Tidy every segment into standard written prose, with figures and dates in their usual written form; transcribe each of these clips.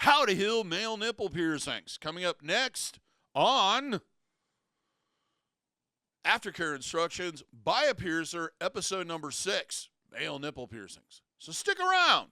how to heal male nipple piercings. Coming up next on Aftercare Instructions by a Piercer, episode number 6, male nipple piercings. So stick around.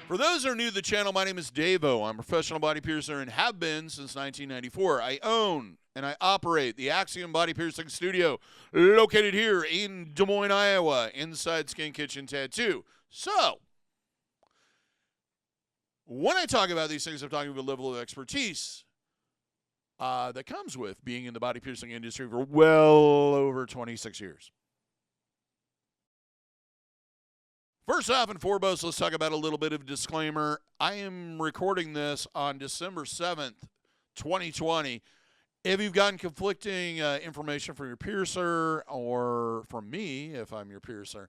For those who are new to the channel, my name is DaVo. I'm a professional body piercer and have been since 1994. I own and I operate the Axiom Body Piercing Studio located here in Des Moines, Iowa, inside Skin Kitchen Tattoo. So, when I talk about these things, I'm talking about a level of expertise that comes with being in the body piercing industry for well over 26 years. First off and foremost, let's talk about a little bit of a disclaimer. I am recording this on December 7th, 2020. If you've gotten conflicting information from your piercer or from me, if I'm your piercer,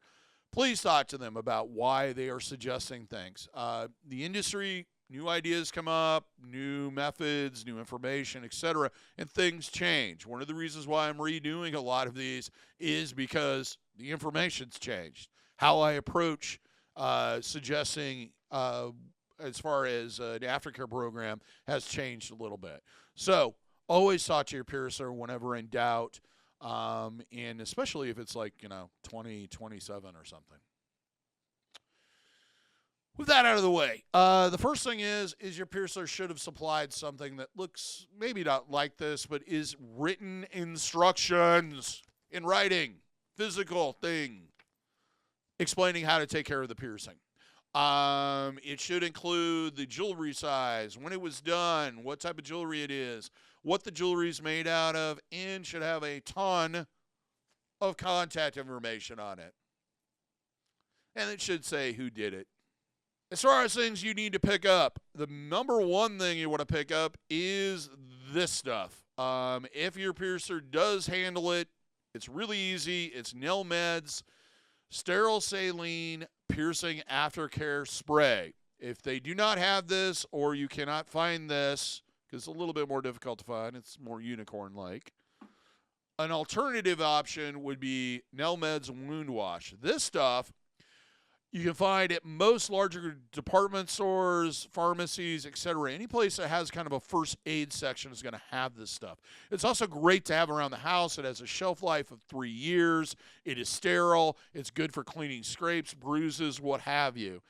please talk to them about why they are suggesting things. The industry, new ideas come up, new methods, new information, etc., and things change. One of the reasons why I'm redoing a lot of these is because the information's changed. How I approach suggesting as far as an aftercare program has changed a little bit. So always talk to your piercer whenever in doubt, and especially if it's like, 2027 or something. With that out of the way, the first thing is your piercer should have supplied something that looks maybe not like this, but is written instructions in writing, physical thing, explaining how to take care of the piercing. It should include the jewelry size, when it was done, what type of jewelry it is, what the jewelry is made out of, and should have a ton of contact information on it. And it should say who did it. As far as things you need to pick up, the number one thing you want to pick up is this stuff. If your piercer does handle it, it's really easy. It's Nail Meds Sterile Saline Piercing Aftercare Spray. If they do not have this, or you cannot find this, because it's a little bit more difficult to find, it's more unicorn-like, an alternative option would be Nail Meds Wound Wash. This stuff you can find at most larger department stores, pharmacies, etc. Any place that has kind of a first aid section is going to have this stuff. It's also great to have around the house. It has a shelf life of 3 years. It is sterile. It's good for cleaning scrapes, bruises, what have you.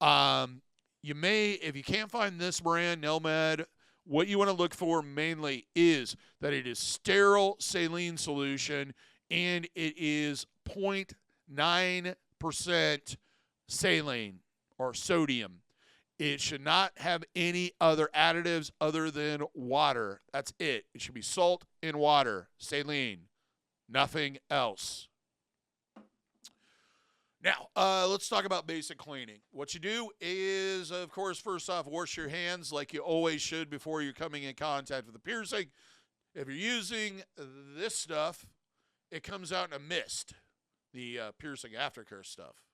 You may, if you can't find this brand, Nail Med, what you want to look for mainly is that it is sterile saline solution and it is 0.9% saline or sodium. It should not have any other additives other than water. That's it. It should be salt and water, saline, nothing else. Now, let's talk about basic cleaning. What you do is, of course, first off, wash your hands like you always should before you're coming in contact with the piercing. If you're using this stuff, it comes out in a mist, the piercing aftercare stuff.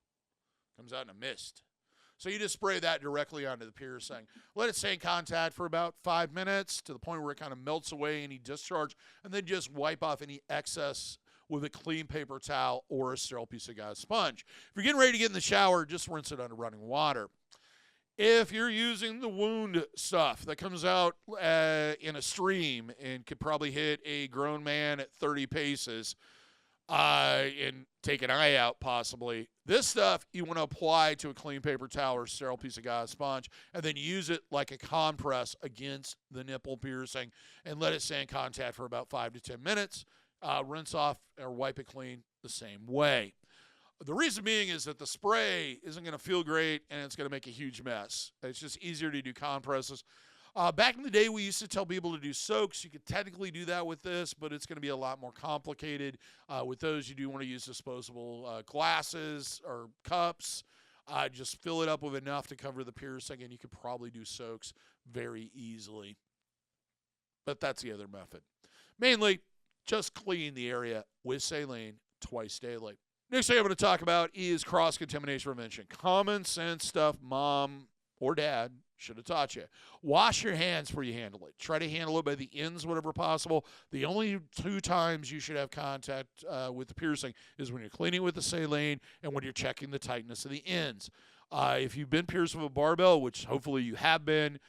Comes out in a mist. So you just spray that directly onto the piercing. Let it stay in contact for about 5 minutes to the point where it kind of melts away any discharge, and then just wipe off any excess with a clean paper towel or a sterile piece of gauze sponge. If you're getting ready to get in the shower, just rinse it under running water. If you're using the wound stuff that comes out in a stream and could probably hit a grown man at 30 paces, and take an eye out possibly. This stuff you want to apply to a clean paper towel or sterile piece of gauze sponge and then use it like a compress against the nipple piercing and let it stay in contact for about 5 to 10 minutes. Rinse off or wipe it clean the same way. The reason being is that the spray isn't going to feel great and it's going to make a huge mess. It's just easier to do compresses. Back in the day, we used to tell people to do soaks. You could technically do that with this, but it's going to be a lot more complicated. With those, you do want to use disposable glasses or cups. Just fill it up with enough to cover the piercing, and you could probably do soaks very easily. But that's the other method. Mainly, just clean the area with saline twice daily. Next thing I'm going to talk about is cross-contamination prevention. Common sense stuff Mom or dad should have taught you. Wash your hands before you handle it. Try to handle it by the ends whenever possible. The only 2 times you should have contact with the piercing is when you're cleaning with the saline and when you're checking the tightness of the ends. If you've been pierced with a barbell, which hopefully you have been,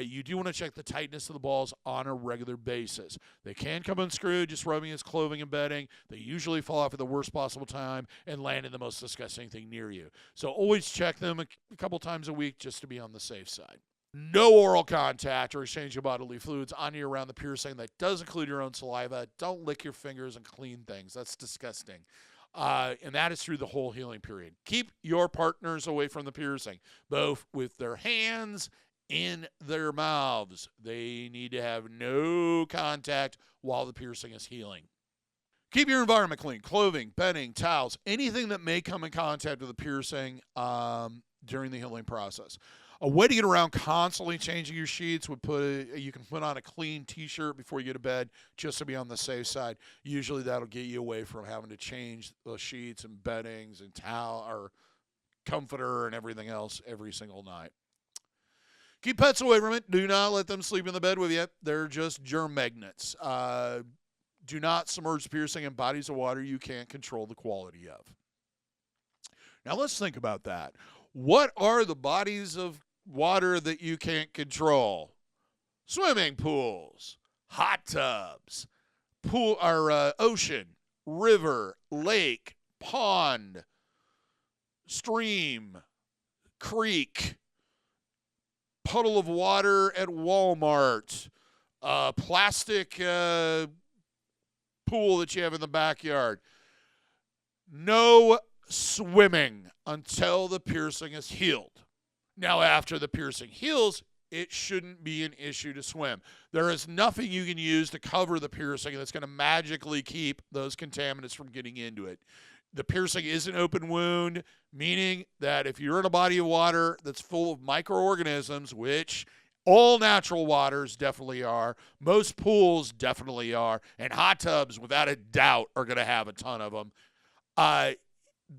you do want to check the tightness of the balls on a regular basis. They can come unscrewed, just rubbing against clothing and bedding. They usually fall off at the worst possible time and land in the most disgusting thing near you. So always check them a couple times a week just to be on the safe side. No oral contact or exchange of bodily fluids on you around the piercing. That does include your own saliva. Don't lick your fingers and clean things. That's disgusting. And that is through the whole healing period. Keep your partners away from the piercing, both with their hands in their mouths. They need to have no contact while the piercing is healing. Keep your environment clean. Clothing, bedding, towels, anything that may come in contact with the piercing during the healing process. A way to get around constantly changing your sheets would you can put on a clean t-shirt before you go to bed just to be on the safe side. Usually that'll get you away from having to change the sheets and beddings and towel or comforter and everything else every single night. Keep pets away from it. Do not let them sleep in the bed with you. They're just germ magnets. Do not submerge the piercing in bodies of water you can't control the quality of. Now let's think about that. What are the bodies of water that you can't control? Swimming pools, hot tubs, ocean, river, lake, pond, stream, creek, puddle of water at Walmart, plastic pool that you have in the backyard. No swimming until the piercing is healed. Now, after the piercing heals, it shouldn't be an issue to swim. There is nothing you can use to cover the piercing that's going to magically keep those contaminants from getting into it. The piercing is an open wound, meaning that if you're in a body of water that's full of microorganisms, which all natural waters definitely are, most pools definitely are, and hot tubs, without a doubt, are going to have a ton of them,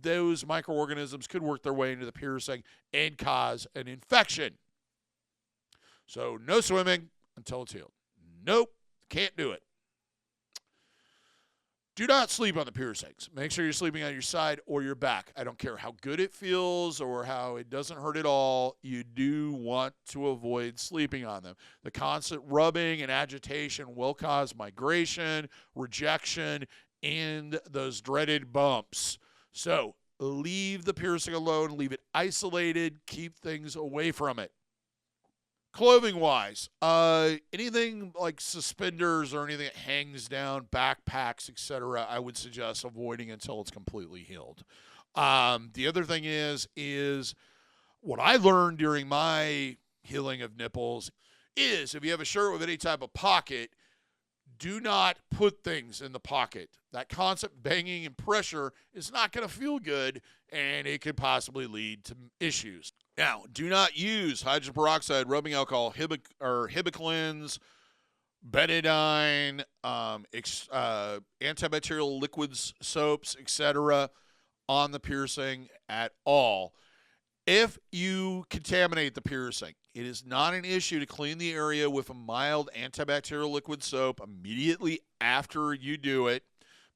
those microorganisms could work their way into the piercing and cause an infection. So no swimming until it's healed. Nope, can't do it. Do not sleep on the piercings. Make sure you're sleeping on your side or your back. I don't care how good it feels or how it doesn't hurt at all. You do want to avoid sleeping on them. The constant rubbing and agitation will cause migration, rejection, and those dreaded bumps. So leave the piercing alone. Leave it isolated. Keep things away from it. Clothing-wise, anything like suspenders or anything that hangs down, backpacks, etc., I would suggest avoiding until it's completely healed. The other thing is what I learned during my healing of nipples is if you have a shirt with any type of pocket, do not put things in the pocket. That constant banging and pressure is not going to feel good, and it could possibly lead to issues. Now, do not use hydrogen peroxide, rubbing alcohol, hibiclins, betadine, antibacterial liquids, soaps, etc. on the piercing at all. If you contaminate the piercing, it is not an issue to clean the area with a mild antibacterial liquid soap immediately after you do it.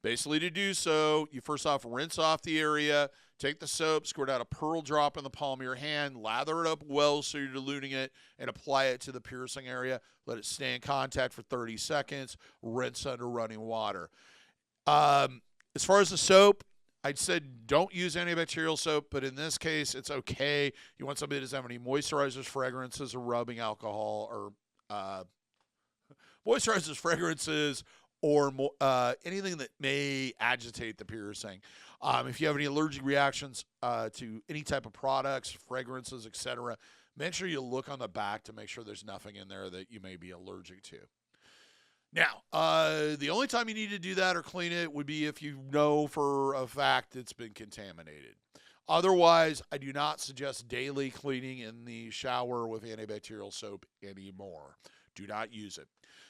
Basically, to do so, you first off rinse off the area, take the soap, squirt out a pearl drop in the palm of your hand, lather it up well so you're diluting it, and apply it to the piercing area. Let it stay in contact for 30 seconds. Rinse under running water. As far as the soap, I'd said don't use antibacterial soap, but in this case, it's okay. You want something that doesn't have any moisturizers, fragrances, or rubbing alcohol, or moisturizers, fragrances, or anything that may agitate the piercing. If you have any allergic reactions to any type of products, fragrances, etc., make sure you look on the back to make sure there's nothing in there that you may be allergic to. Now, the only time you need to do that or clean it would be if you know for a fact it's been contaminated. Otherwise, I do not suggest daily cleaning in the shower with antibacterial soap anymore. Do not use it.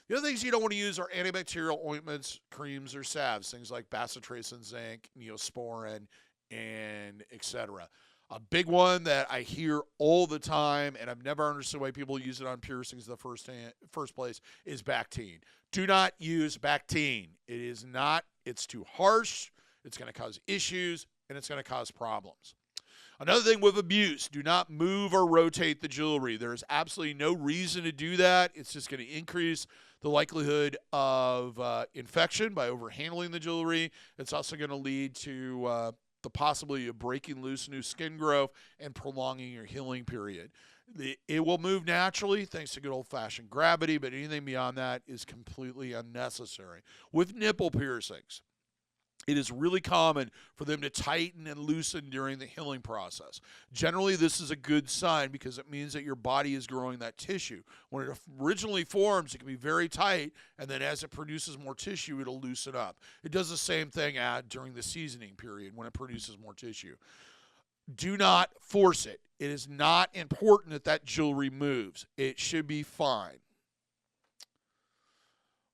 The other things you don't want to use are antibacterial ointments, creams, or salves, things like bacitracin, zinc, neosporin, and etc. A big one that I hear all the time, and I've never understood why people use it on piercings in the first place, is Bactine. Do not use Bactine. It is not, it's too harsh, it's going to cause issues, and it's going to cause problems. Another thing with abuse, do not move or rotate the jewelry. There's absolutely no reason to do that. It's just going to increase the likelihood of infection by overhandling the jewelry. It's also going to lead to the possibility of breaking loose new skin growth and prolonging your healing period. It will move naturally thanks to good old-fashioned gravity, but anything beyond that is completely unnecessary. With nipple piercings, it is really common for them to tighten and loosen during the healing process. Generally, this is a good sign because it means that your body is growing that tissue. When it originally forms, it can be very tight, and then as it produces more tissue, it'll loosen up. It does the same thing during the seasoning period when it produces more tissue. Do not force it. It is not important that that jewelry moves. It should be fine.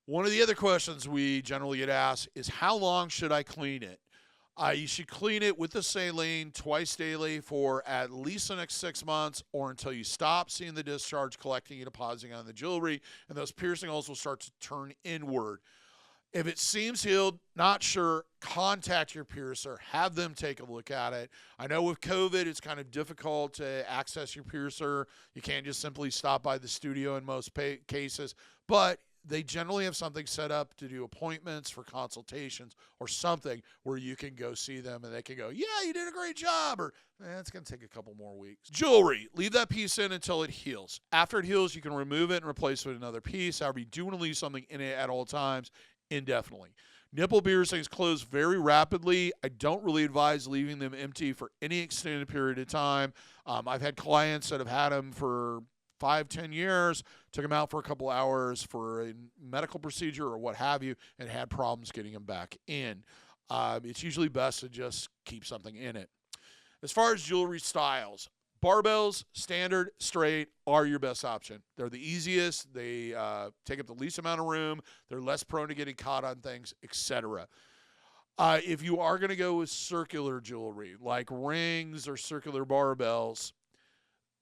One of the other questions we generally get asked is, how long should I clean it? You should clean it with the saline twice daily for at least the next 6 months, or until you stop seeing the discharge collecting and depositing on the jewelry, and those piercing holes will start to turn inward. If it seems healed, not sure, contact your piercer. Have them take a look at it. I know with COVID, it's kind of difficult to access your piercer. You can't just simply stop by the studio in most cases, but they generally have something set up to do appointments for consultations or something where you can go see them and they can go, yeah, you did a great job, or it's going to take a couple more weeks. Jewelry, leave that piece in until it heals. After it heals, you can remove it and replace it with another piece. However, you do want to leave something in it at all times indefinitely. Nipple piercings close very rapidly. I don't really advise leaving them empty for any extended period of time. I've had clients that have had them for 5-10 years, took them out for a couple hours for a medical procedure or what have you, and had problems getting them back in. It's usually best to just keep something in it. As far as jewelry styles, barbells, standard, straight, are your best option. They're the easiest. They take up the least amount of room. They're less prone to getting caught on things, etc. If you are going to go with circular jewelry, like rings or circular barbells,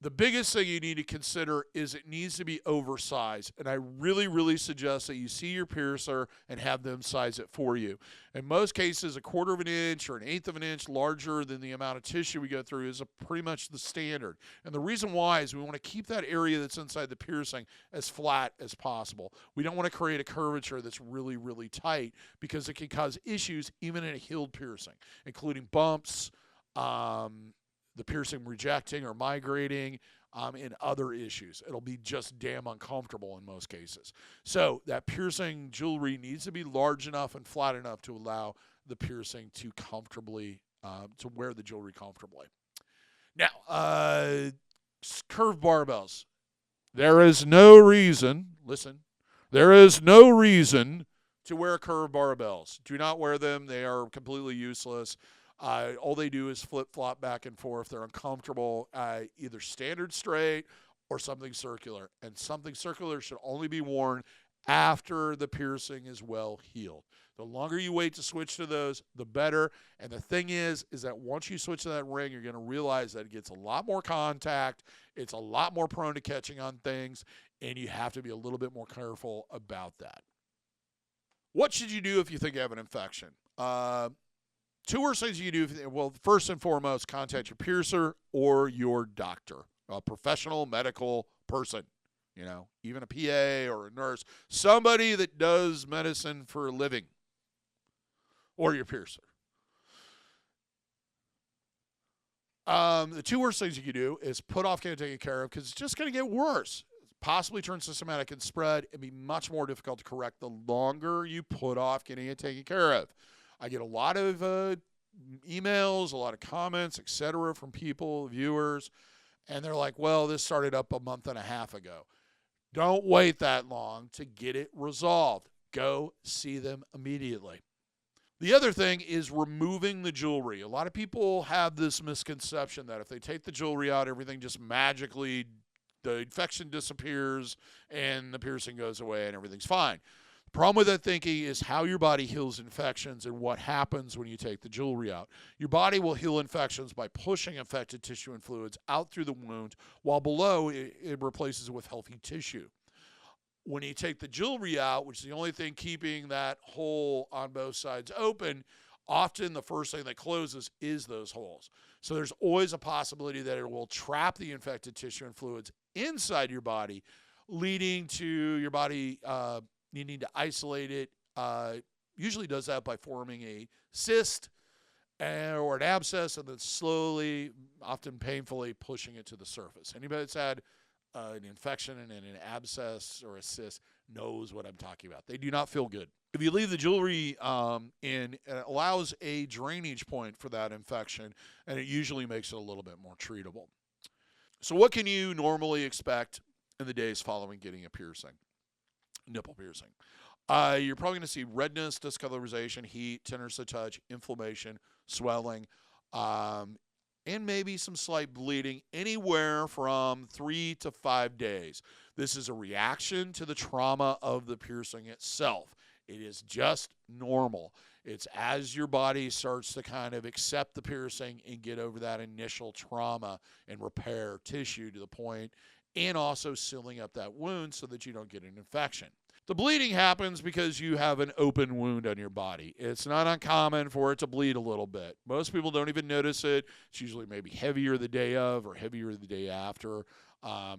the biggest thing you need to consider is it needs to be oversized. And I really, really suggest that you see your piercer and have them size it for you. In most cases, 1/4 of an inch or 1/8 of an inch larger than the amount of tissue we go through is pretty much the standard. And the reason why is we want to keep that area that's inside the piercing as flat as possible. We don't want to create a curvature that's really, really tight because it can cause issues even in a healed piercing, including bumps, the piercing rejecting or migrating, and other issues. It'll be just damn uncomfortable in most cases. So that piercing jewelry needs to be large enough and flat enough to allow the piercing to comfortably, to wear the jewelry comfortably. Now, curved barbells. There is no reason, there is no reason to wear curved barbells. Do not wear them. They are completely useless. All they do is flip-flop back and forth. They're uncomfortable, either standard straight or something circular. And something circular should only be worn after the piercing is well healed. The longer you wait to switch to those, the better. And the thing is that once you switch to that ring, you're going to realize that it gets a lot more contact. It's a lot more prone to catching on things, and you have to be a little bit more careful about that. What should you do if you think you have an infection? Two worst things you can do, well, first and foremost, contact your piercer or your doctor, a professional medical person, even a PA or a nurse, somebody that does medicine for a living, or your piercer. The two worst things you can do is put off getting taken care of because it's just going to get worse. Possibly turn systematic and spread and be much more difficult to correct the longer you put off getting it taken care of. I get a lot of emails, a lot of comments, etc. from people, viewers, and they're like, well, this started up a month and a half ago. Don't wait that long to get it resolved. Go see them immediately. The other thing is removing the jewelry. A lot of people have this misconception that if they take the jewelry out, everything just magically, the infection disappears and the piercing goes away and everything's fine. Problem with that thinking is how your body heals infections and what happens when you take the jewelry out. Your body will heal infections by pushing infected tissue and fluids out through the wound, while below it replaces it with healthy tissue. When you take the jewelry out, which is the only thing keeping that hole on both sides open, often the first thing that closes is those holes. So there's always a possibility that it will trap the infected tissue and fluids inside your body, leading to your body needing to isolate it. Usually does that by forming a cyst or an abscess and then slowly, often painfully, pushing it to the surface. Anybody that's had an infection and an abscess or a cyst knows what I'm talking about. They do not feel good. If you leave the jewelry in, it allows a drainage point for that infection, and it usually makes it a little bit more treatable. So what can you normally expect in the days following getting a piercing? Nipple piercing. You're probably going to see redness, discolorization, heat, tenderness to touch, inflammation, swelling, and maybe some slight bleeding anywhere from 3 to 5 days. This is a reaction to the trauma of the piercing itself. It is just normal. It's as your body starts to kind of accept the piercing and get over that initial trauma and repair tissue to the point, and also sealing up that wound so that you don't get an infection. The bleeding happens because you have an open wound on your body. It's not uncommon for it to bleed a little bit. Most people don't even notice it. It's usually maybe heavier the day of or heavier the day after.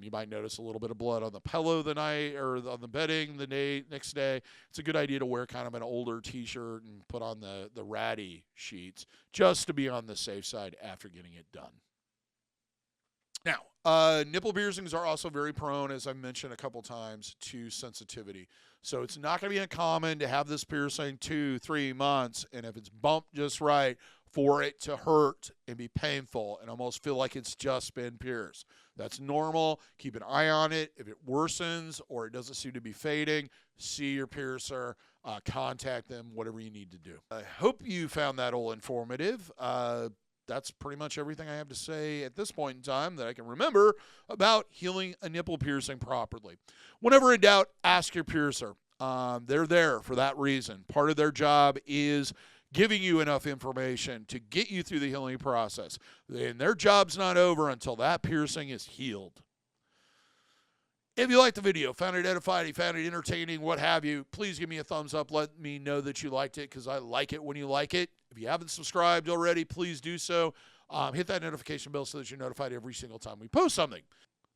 You might notice a little bit of blood on the pillow the night or on the bedding the next day. It's a good idea to wear kind of an older t-shirt and put on the ratty sheets just to be on the safe side after getting it done. Now, nipple piercings are also very prone, as I mentioned a couple times, to sensitivity. So it's not going to be uncommon to have this piercing 2-3 months, and if it's bumped just right, for it to hurt and be painful and almost feel like it's just been pierced. That's normal. Keep an eye on it. If it worsens or it doesn't seem to be fading, see your piercer, contact them, whatever you need to do. I hope you found that all informative. That's pretty much everything I have to say at this point in time that I can remember about healing a nipple piercing properly. Whenever in doubt, ask your piercer. They're there for that reason. Part of their job is giving you enough information to get you through the healing process. And their job's not over until that piercing is healed. If you liked the video, found it edifying, you found it entertaining, what have you, please give me a thumbs up. Let me know that you liked it because I like it when you like it. If you haven't subscribed already, please do so. Hit that notification bell so that you're notified every single time we post something.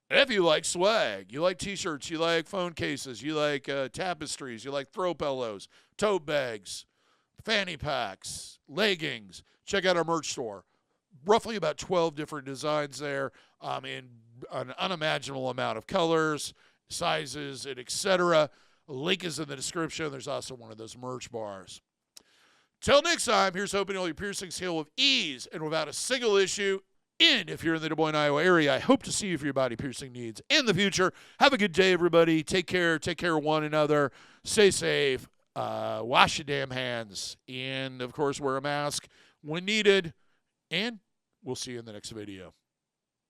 If you like swag, you like t-shirts, you like phone cases, you like tapestries, you like throw pillows, tote bags, fanny packs, leggings, check out our merch store. Roughly about 12 different designs there in an unimaginable amount of colors, sizes, and etc. Link is in the description. There's also one of those merch bars. Till next time, here's hoping all your piercings heal with ease and without a single issue. And if you're in the Des Moines, Iowa area, I hope to see you for your body piercing needs in the future. Have a good day, everybody. Take care. Take care of one another. Stay safe. Wash your damn hands. And, of course, wear a mask when needed. And we'll see you in the next video.